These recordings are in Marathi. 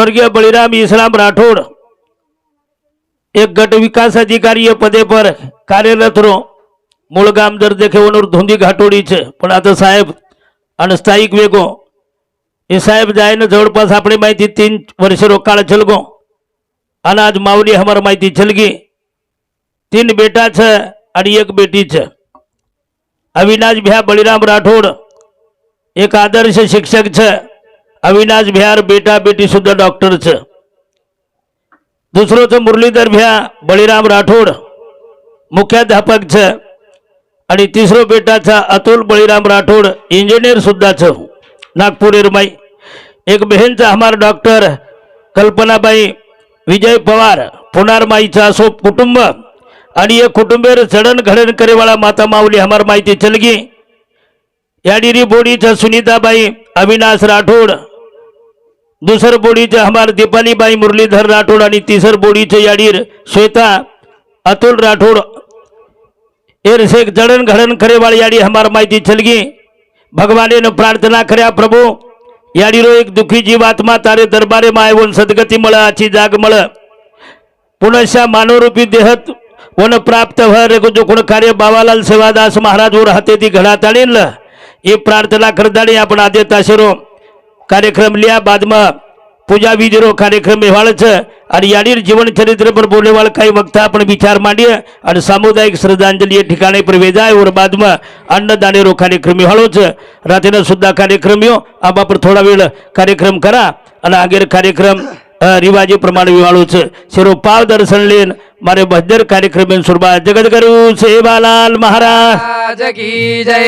स्वर्गीय बळीराम इस्लाम राठोड एक गट विकास अधिकारी पदे पर कार्यरत रो मूळ गाम जर देखेवनूर धोंदी घाटोडीचे पण आता साहेब आणि स्थायिक वेगो हे साहेब जायन जवळपास आपली माहिती 3 वर्ष रोकाळ चलगो आणि आज माऊली हमार माहिती चलगी 3 बेटा छ आणि 1 बेटी छ। अविनाश भैया बळीराम राठोड एक आदर्श शिक्षक छ। अविनाश भैयार बेटा बेटी सुद्धा डॉक्टर छ। दुसरों मुरलीधर भैया बळीराम राठोड मुख्याध्यापक छ आणि तिसरो बेटा छ अतुल बळीराम राठोड इंजिनियर सुद्धा छ नागपूर एरमाई। एक बहन छ हमार डॉक्टर कल्पनाबाई विजय पवार पुनारमाईचा असो कुटुंब आणि एक कुटुंबेर चढन घडन करेवाला माता माऊली हमार माहिती चलगी। याडीरी बोडीचा सुनीताबाई अविनाश राठोड दूसर बोडीचे हमार दीपालीबाई मुरलीधर राठोड आणि तीसर बोडीचे याडीर श्वेता अतुल राठोड एर से जड़न घड़न करे वाली याडी हमार माहिती चलगी। भगवाने ने प्रार्थना कर्या प्रभु याडी रो एक दुखी जीवात्मा तारे दरबारे मायवन सदगती मळ आची जाग मळ पुनश्या मानवरूपी देहत वन प्राप्त भर जो कोण कार्य बाबालाल सेवादास महाराज वर हाते ती घडा ताळील ये प्रार्थना करदाणी आपण आदे ताशेरो कार्यक्रम लिया बाद में पूजा विजरो कार्यक्रम हेवाळच आणि याडीर जीवन चरित्र पर बोलने वाला काही वक्ता आपण विचार मांडिय आणि सामुदायिक श्रद्धांजलि ठिकाणी पर वेजाय और बाद में अन्नदाने रो कार्यक्रम हेवाळोच रात्रीनं सुद्धा कार्यक्रम यो आबा पर थोडा वेळ कार्यक्रम करा आणि आगेर कार्यक्रम रिवाजी प्रमाण विवाळोच सिरो पाव दर्शन लेन मारे बहदर कार्यक्रम में सुरबा जगतगुरु सेवालाल महाराज की जय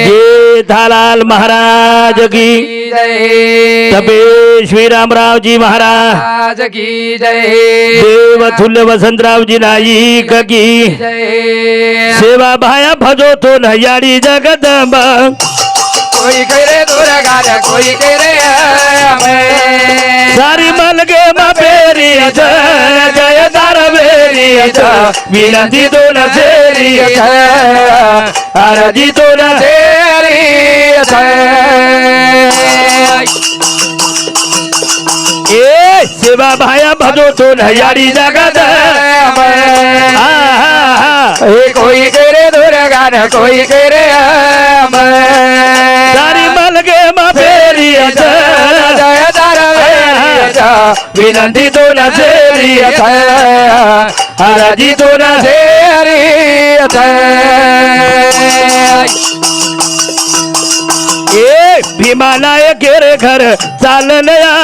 जेठालाल महाराज की जय तपे श्री रामराव जी महाराज की जय देवतुल्य वसंतराव जी नाईक की जय सेवा भाया भजो तो नयाड़ी जगदम्बा कोई करे दुर्गा कोई करे सारी मलगे मेरी जय जय दरबेरी विनती तो न तेरी आरजी तो न तेरी ए सेवा भाया भजो तो नयाड़ी जगत कोई करे दुर्गा कोई करे सारी मलगे मेरी जय विनती तो न तेरी हरजी तो न तेरी ए भीमालाय केरे घर चालनया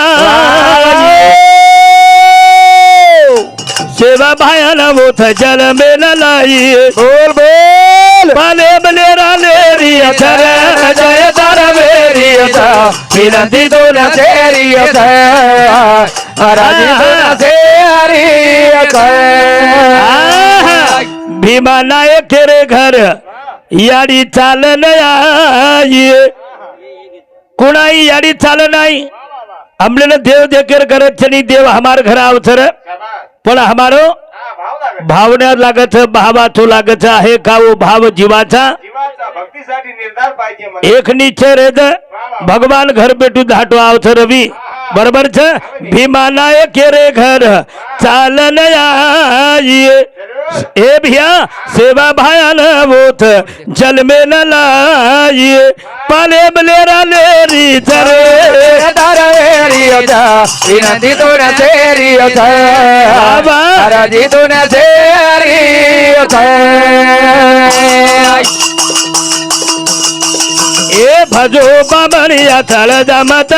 सेवा भायाला मोथ जल में न लाई बोल बोल पाले बलेरा लेरी अथर जय दर मेरी विनती तो न तेरी हरजी तो न तेरी भीमालाय केरे घर याडी चालनया कुणाई याडी चाल नाही हमले देव देकर करत छनी देव हमार घर अवसर पण हमारो भावना लागत भावाचो लागत आहे का वो भाव जीवाचा भक्तीसाठी निर्धार पाहिजे एक निश्चय रेद भगवान घर भेटू धाटो अवसर रवी बरोबर छ भीमानाय केरे घर चालन ए भैया सेवा भायान वोथ जल में न लाइए पाले बलेरा लेरी चरे विनती तो न तेरी हरजी तो न तेरी ए भजो बाबरिया थल जमत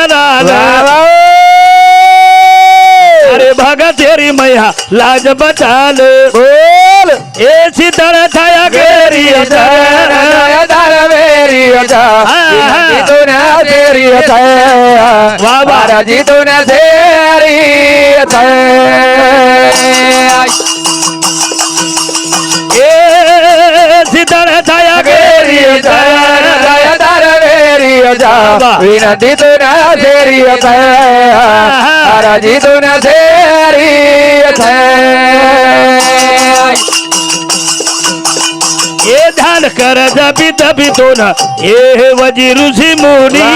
अरे भगत तेरी मैया लाज बचा ले बोल ए शीतल छाया घेरी मेरी तो न तेरी हरजी तो न तेरी ए शीतल छाया घेरी विनती तो न तेरी हरजी तो न तेरी ये ध्यान कर जबी तबी तो न ये वजी ऋषि मुनि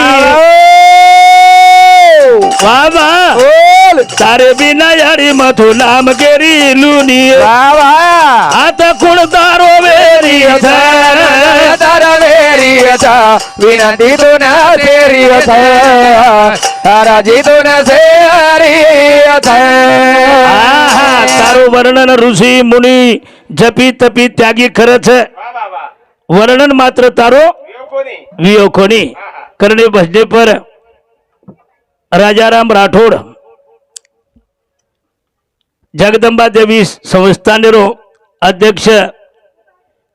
वाह वाह बोल तारे बिना यारी मथु नाम केरी लुनी वाह वाह आता कोण तारो वेरी तारा वेरी था विनती तो न तेरी था तारा जी तो न से था तारो वर्णन ऋषी मुनी जपी तपी त्यागी खरच वा वा वा वर्णन मात्र तारो यो कोणी वियो कोणी करणे भजने पर राजाराम राठोड जगदंबा देवी संस्थानेरो अध्यक्ष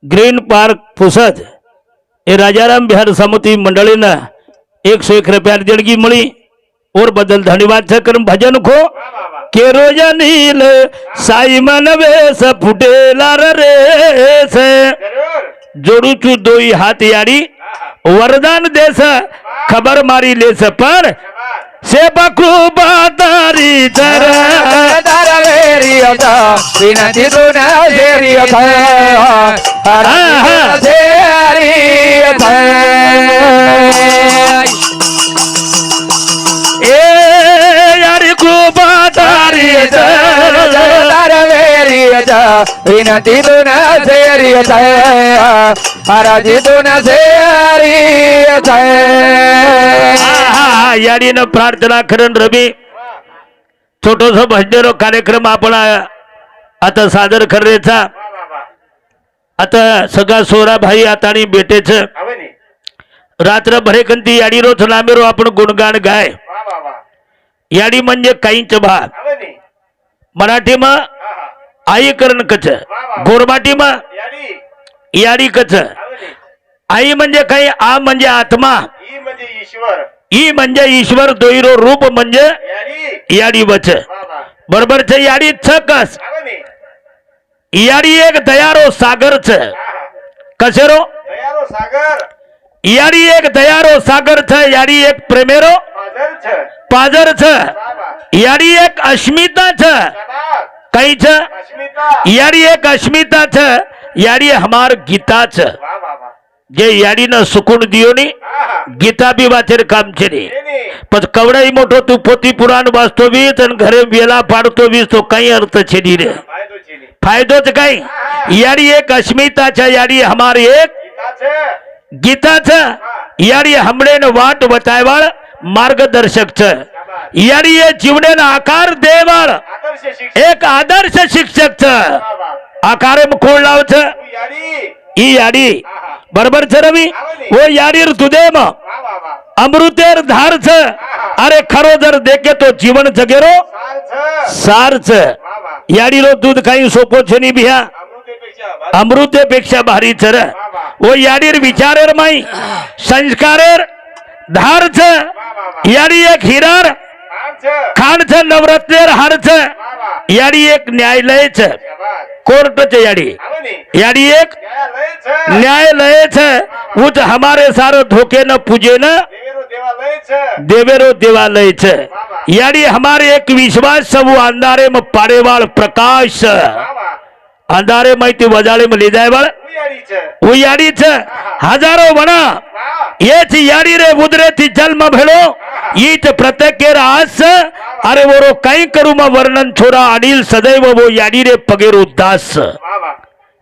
ग्रीन पार्क पुसद એ રાજારામ બિહાર સમિતિ મંડળીના 101 રૂપિયા દેણગી મળી और बदल धन्यवाद છે કરમ ભજન ખો वा वा वा કે રોજ નીલ સાઈ મનવે સ ફૂટેલા રે છે जरूर જોડું છું દોઈ હાથ યાડી વરદાન દેશ ખબર મારી લેશ પણ शाबाश સેવા કૃપા તારી ધર तारा वेरी था विनती तो न तेरी था तारा तेरी था એ યારી કૃપા તારી ધર तारा वेरी था विनती तो न तेरी था तारा जी तो न तेरी था याडीनं प्रार्थना करण रवी छोटोसा भजनेरो कार्यक्रम आपण आता सादर करण्याचा वा वा वा आता सगळा सोरा भाई आता आणि बेटेच हवे नी रात्र भरेकंती याडी रोज नामेरो आपण गुणगान गाय वा वा वा याडी म्हणजे काहींच भाग हवे नी मराठीमा हा हा आई करण कच गोरमाटीमा याडी याडी कच हवे नी आई म्हणजे काही आ म्हणजे आत्मा ई म्हणजे ईश्वर ई म्हणजे ईश्वर दोईरो रूप म्हणजे याडी याडी वच वा वा बरोबर છે याडी છકસ हवे नी याडी एक दयारो सागर છે हा हा कसेरो दयारो सागर याडी एक दयारो सागर છે याडी एक प्रेमेरो पाझर छ पाजर છે वा वा याडी एक अस्मिता છે शाबाश कई છે अस्मिता याडी एक अस्मिता છે याडी हमार गीता છે वा वा वा जे याडी न सुकून दियो नी हा हा गीता बी वाचेर काम છે नी ये नी पण कवडाई मोठो तू पोती पुराण वाचतो वीस आणि घरे वेला पाडतो वीस तो काही अर्थ છે नी रे फायदो छी नी फायदोच काही याडी एक अस्मिता છે याडी हमार एक गीता छ गीता છે याडी हमणे न वाट बतायवाळ मार्गदर्शक છે शाबाश याडी ये जीवने आकार देवाळ आदर्श शिक्षक एक आदर्श शिक्षक છે वा वा आकारे खोड लाव છે तू याडी ई याडी हा हा बरोबर છે रवी वो याडीर तुदेम वा वा वा अमृतेर धार છે अरे खरो जर देखे तो जीवन जगेरो सार छ सार છે वा वा याडीरो दूध काही सोपो છે नी बिया अमृतेपेक्षा अमृतेपेक्षा भारी છે रे वो याडीर विचारेर माई संस्कारेर धार છે वा वा वा याडी एक हिरार आम छ खान છે नवरत्नेर हार છે वा वा याडी एक न्यायालय છે शाबाश कोर्ट છે याडी हवे नी याडी एक न्यायालय छ न्यायालय છે उच हमारे सारो धोके न पूजे न देवेरो देवालय छ देवेरो देवालय છે याडी हमारे एक विश्वास सब अंधारे में पारेवाळ प्रकाश वा वा अंधारे माहिती वजाळे में लिजायवाळ तू याडी छ वो याडी છે हजारो वना वा येच याडी रे उदरेती जन्म भेळो ईच प्रत्येकेर आस अरे वरो काही करू मा वर्णन छोरा अनिल सदैव वो याडी रे पगेरो दास वा वा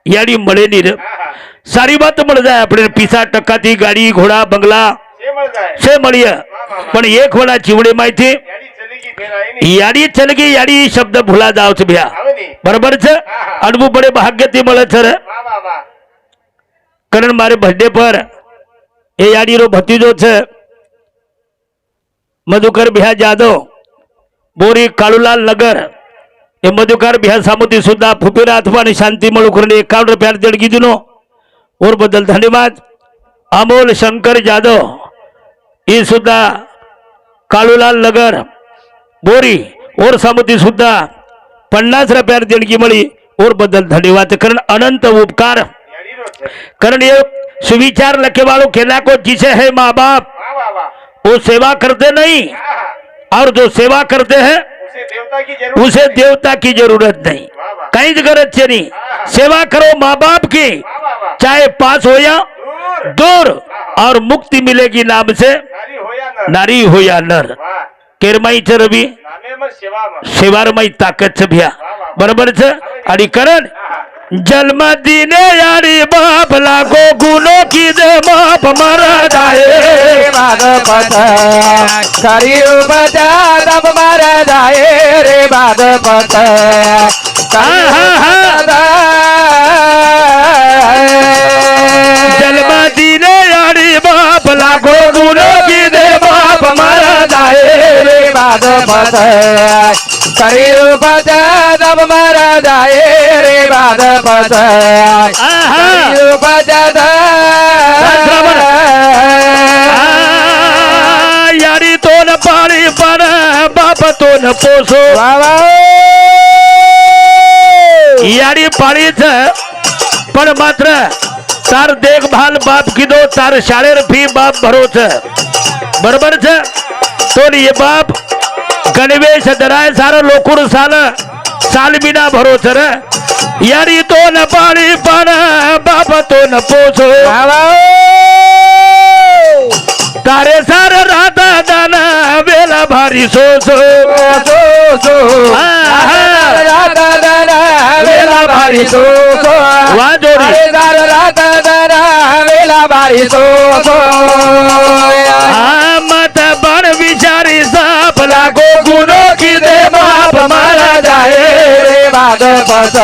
याडी મળે ની રે हा हा સારી વાત મળી જાય આપણે પીસા ટકાથી ગાડી ઘોડા બંગલા से मिल जाए છે મળીએ પણ એક વડા ચીવડે માહિતી याडी चली की फिर आई नी याडी चलगी याडी शब्द भुला जाव છે ભ્યા हवे नी बरोबर છે અડવું પડે ભાગ્યથી મળે છે રે वा वा वा કારણ મારે બર્થડે પર એ याडीरो ભતીજો છે મધુકર ભ્યા જાદવ બોરી કાળુલાલ નગર એ મધુકર ભ્યા સામુતી સુદ્धा ફુપીરા અથવા શાંતિ મળું કરીને 51 રૂપિયા દેણગી દીનો और बदल धन्यवाद अमोल शंकर जाधव ये सुद्धा काळूलाल नगर बोरी और सामुती सुद्धा 50 रुपया देणगी मिली और बदल धन्यवाद कारण अनंत उपकार याडी रो छ कारण ये सुविचार लखे वालों केला को जिसे है माँ बाप वा वा वा वो सेवा करते नहीं हा हा और जो सेवा करते हैं उसे देवता की जरूरत उसे देवता की जरूरत नहीं वा वा कहीं गरज से नहीं सेवा करो माँ बाप की वा वा वा चाहे पास हो या दूर दूर और मुक्ति मिलेगी नाम से नारी हो या नर नारी हो या नर वाह केरमाईचं रवी नामे मग सेवा मग शेवारमाई ताकदचं भ्या बरोबरच आणि करण जन्म दिने यारी बाप लागो गुनो की दे माप मरद आहे भागवत करी उपजा दब मर जाए रे भागवत जन्म दिने यारी बाप लागो गुनो की दे माप मरद आहे रे भागवत करी उपजा दब मर जाए रे भागवत करी उपजा यारी तो न पाणी पण बाप तो न पोसो यारी पाळीच पण मात्र तार देखभाल बाप किदो तार शाळेर फी बाप भरोच बरोबरच तो ये बाप गणवेश दराय सार लोकुर साल बिना भरोच र यारी तो न पाणी पण बाप तो न पोसो तारे सार राधा दाना वेला भारी सो सो वेला भारी सो वाजोरी वेला भारी सो मत बन विचारी साप लागो गुनो की दे माप मारा जाए रे भागवत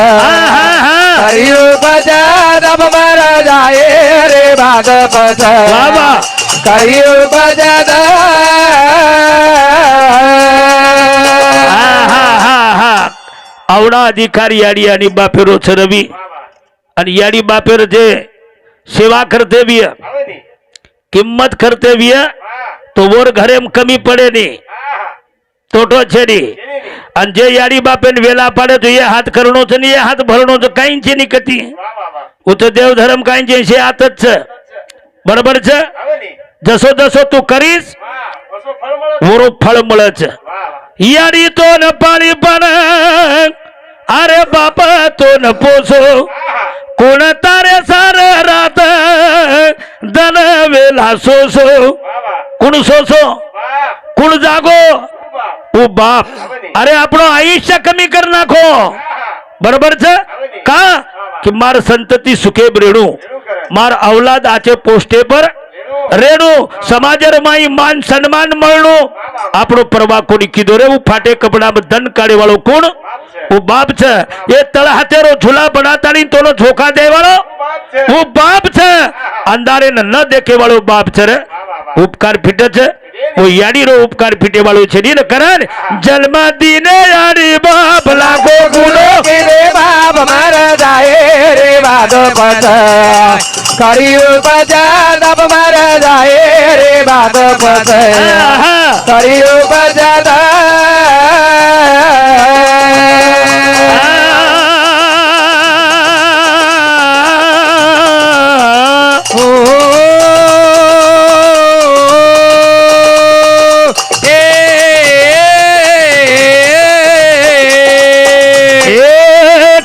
हरि उपजा दब मर जाए रे भागवत बाबा करी उपजा आवडा अधिकारी याडी आणि बापेरो रवी आणि याडी बापेर जे सेवा करते बिय आवनी किंमत करते बिय तो वर घरेम कमी पडे नी तोटो छेडी आणि जे याडी बापेन वेला पाडे तो ये हात करणोच आणि ये हात भरणोच काहींची निकती उत देव धर्म काहींचे शे आतच बरोबरच आवनी जसो जसो तू करीस असो फळमळ वरो फळ मळच याडी तो न पाणी पण अरे बाप तो न पोसो कोण तारे सार रात दन वेला सोसो कोण सोसो कोण जागो ओ बाप अरे आपण आयुष्य कमी कर नाखो बरोबरच का कि मार संतती सुखे रेणू मार औलाद आचे पोस्टे पर रेणू समाजर माई मान सन्मान मळणो આપણો પરવા કોની કીધો રે હું ફાટે કપડામાં ધન કાઢે વાળો કોણ હું બાપ છે એ તળ હાથેરો ઝૂલા બનાતાની તોનો ઝોકા દે વાળો હું બાપ છે અંધારે ન દેખે વાળો બાપ છે રે ઉપકાર ફીટે છે હું યાડી રો ઉપકાર ફીટે વાળો છે ની ને કરણ જન્મ દીને યાડી બાપ લાગો ગુનો રે બાપ મર જાય રે ભાગવત કરી ઉપજા દબ મર જાય રે ભાગવત કરી ઉપજા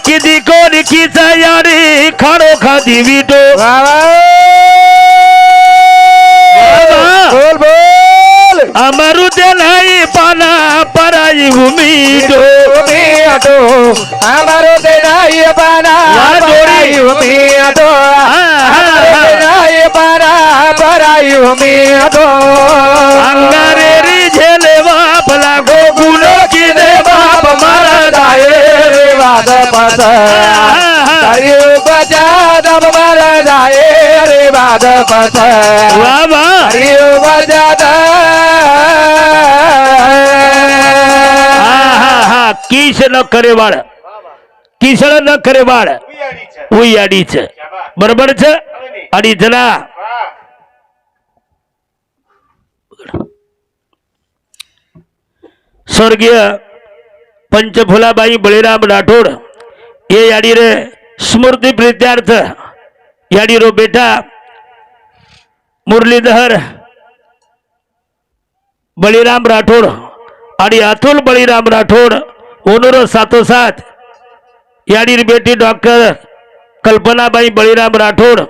किदी कोणी किचा यारी खाडो खादी विटो बोल बोल अमरु देलाई पाना पराई उमीदो उमियातो हमारो देनाई पाना पराई उमियातो हमारो देनाई पाना पराई उमियातो अंगारे री झेले बाप लागो गुनो की दे बाप मारा जाए रे भागवत करी उपजा दब मर जाए रे भागवत बाबा करी उपजा किस न करे वाळ किसळ न करे वाळ उयाडीच बरोबर छ आणि जला स्वर्गीय पंचफुलाबाई बळीराम राठोड ये याडी रे स्मृती प्रीत्यार्थ याडी रो बेटा मुरलीधर बळीराम राठोड आणि अतुल बळीराम राठोड ओनूर सातोसात याडी री बेटी डॉक्टर कल्पनाबाई बळीराम राठोड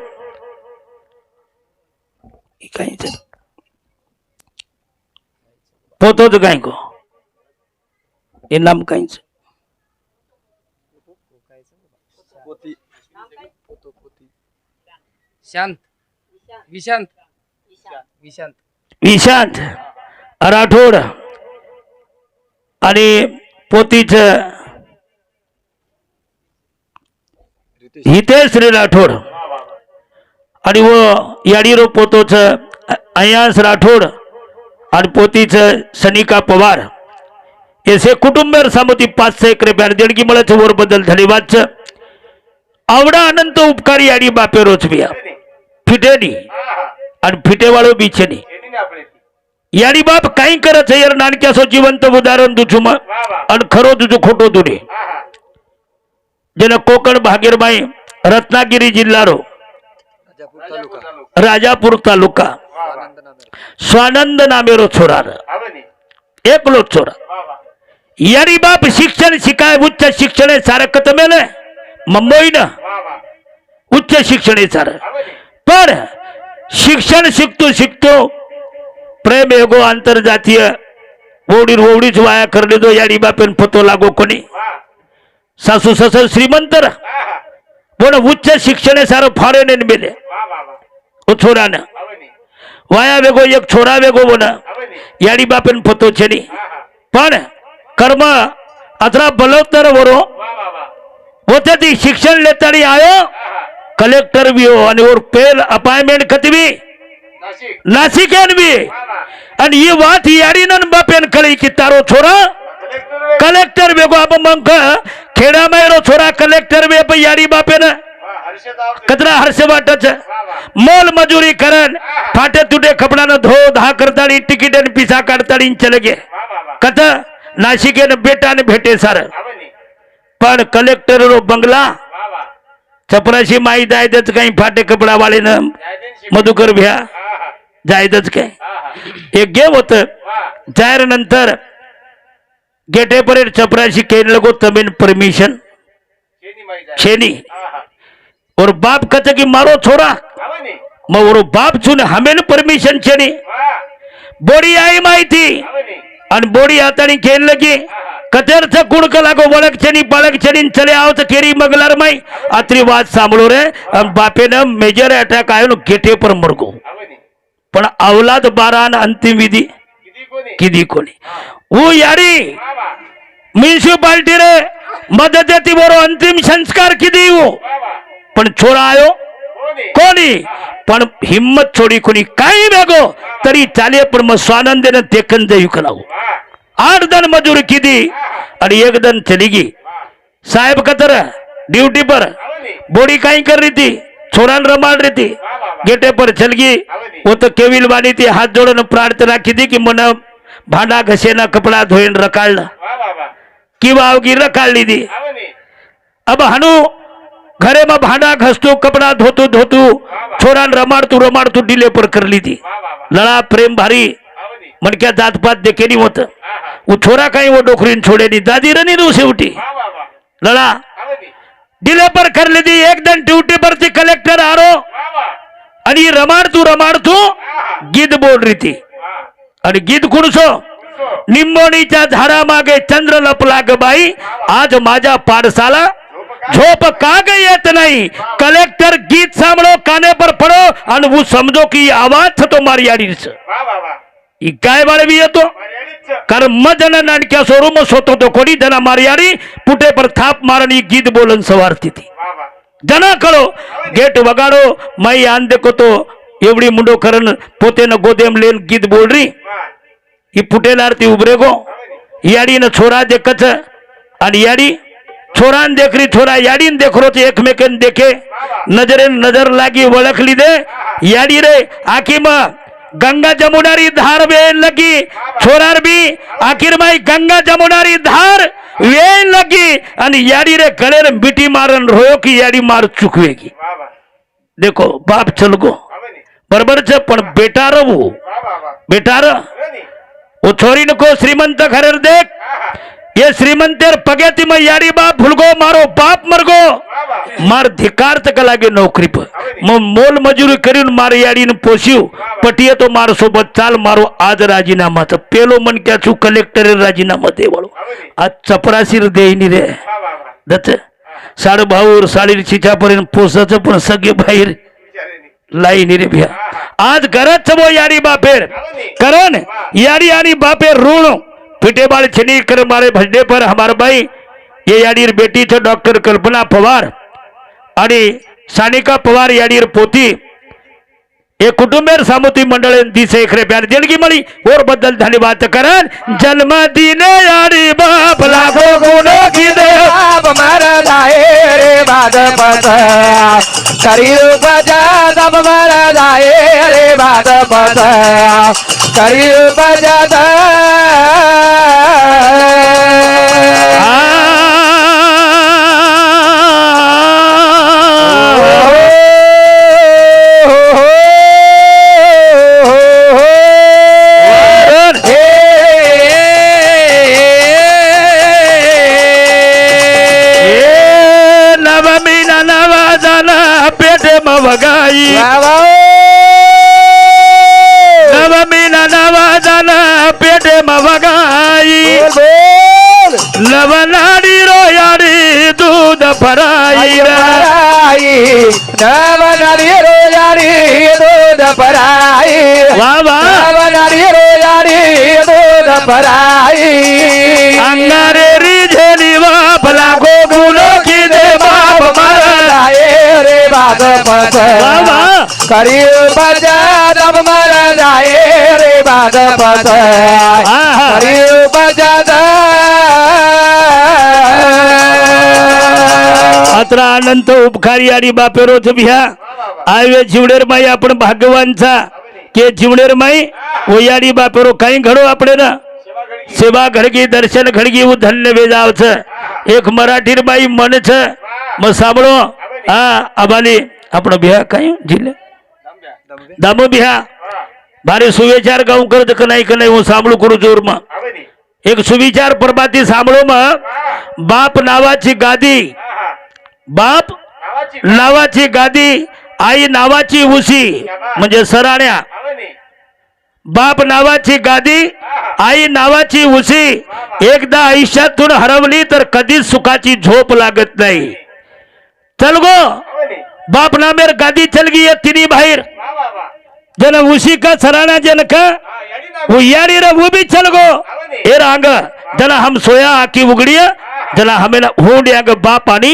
પોતો જ કાંઈકો એ નામ કાંઈ છે शांत विशांत विशांत विशांत राठोड आणि पोतीच हितेश श्री राठोड आणि व याडीरो पोतोच अयांश राठोड आणि पोतीच सनिका पवार ऐसे कुटुंब सामोती 500 रुपया देणगी मिळत वर बदल धन्यवाद आवडा अनंत उपकारी याडी बापे रोचबिया फिटेनी आणि फिटेवाळो बिछेनी એની ને આપણે याडी बाप काही करत यार नानक्यासो जिवंत उदाहरण तुझું અને ખરો तुझું ખોટો તુડે હા હા જેને કોકણ ભાગીરબાઈ રત્નાગીરી જિલ્લારો રાજાપુર તાલુકા સ્વાનંદ નામેરો છોરા આવે ને એકલો છોરા વાહ વાહ याडी बाप शिक्षण शिकाय उच्च शिक्षण सारखत मेले मुंबई न વાહ વાહ उच्च शिक्षण सार આવે ને पण शिक्षण शिकतो शिकतो प्रेम एगो आंतरजातीय ओवडीर ओवडीच वाया करले दो याडी बापेन पतो लागो कोणी વાહ सासू ससर श्रीमंतर હા હા पण उच्च शिक्षण सारो फॉरेन मेले વાહ વાહ વાહ ओ छोरान આવે ને वाया वेगो एक छोरा वेगो बोन આવે ને याडी बापेन पतो छे नी હા હા पण कर्म अतरा बलवत्तर वरो વાહ વાહ વાહ होते ती शिक्षण लेतानी आयो હા હા कलेक्टर भी हो आणि और पेल अपॉइंटमेंट कतवी નાસિક नासिकेन भी વાહ વાહ आणि ही वात याडीनन बापेन कळी की तारो छोरा કલેક્ટર कलेक्टर वेगो अब मंग खेडा मेरो छोरा कलेक्टर वे पण याडी बापेन વાહ હર્ષદ આવશે कतरा हर्ष वाटच વાહ વાह मोल मजुरी करन फाटे तुटे कपडान धो धा करताडी तिकीट आणि पिसा काढताडी चले गे વાહ વાહ વાહ कथ नाशिकेन बेटाने भेटे सार આવે ને पण कलेक्टर रो बंगला વાહ वाह चपराशी माई जायदच काही फाटे कपडा वाले न જાયદેન શિક मधुकर भ्या હા હા जायदच काय હા હા एक गेम होत વાહ जायर नंतर गेटे परेड चपराशी केन लगो तमिन परमिशन શેની માઈ જાય छेनी હા હા और बाप कच की मारो छोरा આવે ને मग और बाप छून हमेन परमिशन छेनी વાહ बोडी आई माहिती આવે ને आणि बोडी हातानी खेळ लगी कतेरच कुणक लागो वळख छेनी पाळख छेनी चले आवत केरी मगलार माई आत्री वाद सांभळो रे आणि बापेनं मेजर अटॅक आयो गेटे पर मरगो આવે ને पण अवलाद बारान अंतिम विधी કીધી કોને किदी कोणी वो यारी વાહ वाह म्युनिसिपालिटी रे मदत देती बरो अंतिम संस्कार किती हो વાહ वाह पण छोरा आयो કોને कोणी पण हिम्मत छोडी कोणी काही वेगो तरी चाले पण मग स्वानंदेनं तेकन देऊ करावं વાહ 8 जण मजूर किती आणि 1 जण चली गी વાહ साहेब कतर ड्यूटी पर આવે ને बोडी काही कर रही थी छोरान रमाड रही थी વાહ વાહ વાહ गेटे पर चल गई वो तो केविल वाली थी हाथ जोड़न प्रार्थना की थी कि मन भांडा घसेना कपड़ा धोईन रकाळला વાહ वाह वाह किंवा अवगी रकाळली थी આવે ને अब हनु घरे में भांडा घसतो कपड़ा धोतू धोतू छोरान रमाडतू डिले पर कर ली थी વાહ वाह वाह लड़ा प्रेम भारी આવે ને मन क्या जात पात देखे नहीं होत હા હા वो छोरा कहीं वो डोकरीन छोड़े नहीं दादी रनी रू से उठी વાહ वाह वाह लड़ा આવે ને डिले पर कर ली थी एक दिन ड्यूटी पर थी कलेक्टर आ रो વાહ वाह आणि रमाडतू હા હા गीत बोल रही थी વાહ आणि गीत कुणसो પૂછો निंबोणीच्या झाडामागे चंद्र लपला ग बाई आज माझ्या पाडसाला झोप का ग येत नाही कलेक्टर गीत सांभळो काने पर पडो आणि वो समजो की आवाज तो मारी याडीच વાહ વાહ वाह ही काय बाळवी येतो મર્યાદિત છે कारण मजन नानक्या सोरूम सोतो तो कोणी जना मारियाडी पुटे पर थाप मारणी गीत बोलन सवारती थी વાહ વાહ जना कळो गेट वगाडो माई आन देखो तो एवढी मुंडो करन पोते न गोदेम लेन गीत बोल रही વાહ ही पुटेल आरती उभरे गो આવે ને याडी न छोरा देखच आणि याडी छोरान देखरी छोरा याडीन देखरो ते एकमेकन देखे नजरेन नजर लागी वळखली दे याडी रे आखी म गंगा जमुनारी धार वे लगी छोरार भी आखिर माई गंगा जमुनारी धार वे लगी आणि याडी रे गळे रे मिठी मारन रोयो की याडी मार चुकवेगी વાહ વાહ देखो बाप चल गो આવે ને बरोबर छे पण बेटा रो વાહ વાહ વાહ बेटा रो આવે ને वो छोरी को श्रीमंत घर देख હા હા ये એ શ્રીમંતેર પગેતીમાં યારી બાપ ભૂલગો મારો બાપ મરગો માર ધિકાર તક લાગે નોકરી પર મોલ મજૂરી કરીને મારે યાડીને પોસ્યું પટીએ તો મારો સોબત ચાલ મારો આજ રાજીનામા તો પેલો મન ક્યાં છું કલેક્ટરે રાજીનામા દેવાળો આ ચપરાસી દેની રે દત્ત સાડ ભાઉર સાડી છીછા પર પોસત પણ સગે ભાઈ लाई नी रे भैया आज गरज छबो यारी बापेर करण यारी यारी बापेर ऋण फिटे बाल छनी कर मारे भजने पर हमार भाई ये याडीर बेटी छे डॉक्टर कल्पना पवार आणि सानिका पवार याडीर पोती ये कुटुंबेर सामुती मंडळ दिसे खरे प्यार देणगी मळी और बद्दल धन्यवाद करण जन्म दिने यारी बाप लाखो गुण कीदे बाप मारा जाए रे भाजपत करी बजा दब मारा जाए रे भाजपत करी बजा वगाई नवमीना नवाजाना पेटे में वगाई लवनाड़ी रोयाड़ी दूध भराई नवनाड़ी रोयाड़ी दूध भराई वाह वाह नवनाड़ी रोयाड़ी दूध भराई अंगारे रिझेली बाप लाखो गुनो की दे बाप मारा रे भाजपत करी बजा दब मर जाए रे भाजपत करी बजा अत्र अनंत उपकारी आणि बापेरो बिहा आवे जीवडेर माई आपण भाग्यवानचा के जीवडेर माई ओयाडी बापेरो काही घडो आपले ना सेवा घडगी दर्शन घडगी वो धन्य वेजावच एक मराठी बाई मन छ म साबळो हा अबाली आपण बिहा काही जिल्हे दामो बिहा भारी सुविचार गाव करत क नाही હું સાંભળું કરું જોરમાં एक सुविचार परमाती सांभळो मग बाप नावाची गादी बाप नावाची गादी आई नावाची उसी म्हणजे सराण्या बाप नावाची गादी आई नावाची उसी एकदा आयुष्यातून हरवली तर कधीच सुखाची झोप लागत नाही चल गो बाप नामेर गादी चल गई है तिनी बाहेर जन उसी का सराना जन का वो यारी रे वो भी चल गो ए रांग जना हम सोया आकी उगड़िया जना हमें ना होंड आग बाप आनी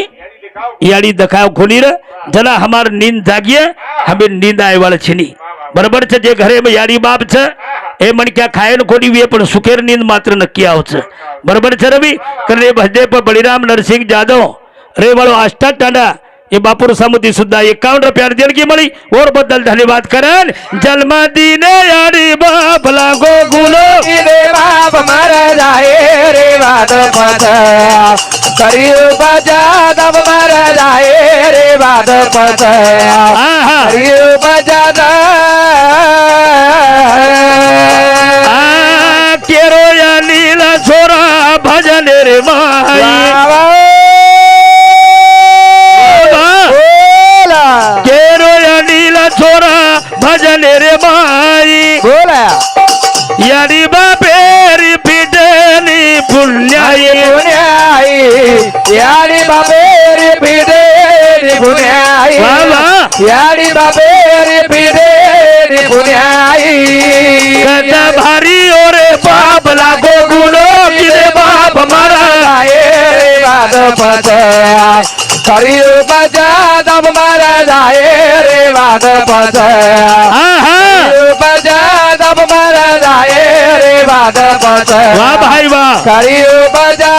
यारी दखाव खोली रे जना हमार नींद जागिए हमें नींद आए वाले छिनी बरोबर छे जे घरे में यारी बाप छे ए मन क्या खाए न कोडी वे पण सुखेर नींद मात्र नक्की आवच बरोबर छे रवि करले भजदे पर बलिराम नरसिंह जाधव रे वालो आष्टा टांडा ये बापूर समुद्री सुद्धा 51 रुपया देणगी मळी और बद्दल धन्यवाद करण जन्म दिने यारी बाप लागो गुलो रे बाप मर जाए रे भाजपत करी बजा दब मर जाए रे भाजपत करी बजा केरो या नीला छोरा भजन रे माई छोरा भजन रे माई बोला यारी बापेरी पिटनी पुण्याई पुण्याई यारी बापेरी पिटनी पुण्याई यारी बापेरी पिटनी पुण्याई कदा भारी ओरे बाप लागो गुलो किरे बाप मारा रे भाजपत करी बजा दब मारा जाए रे भाजपत बजा दब मारा जाए रे भाजपत वाह भाई वाह करी बजा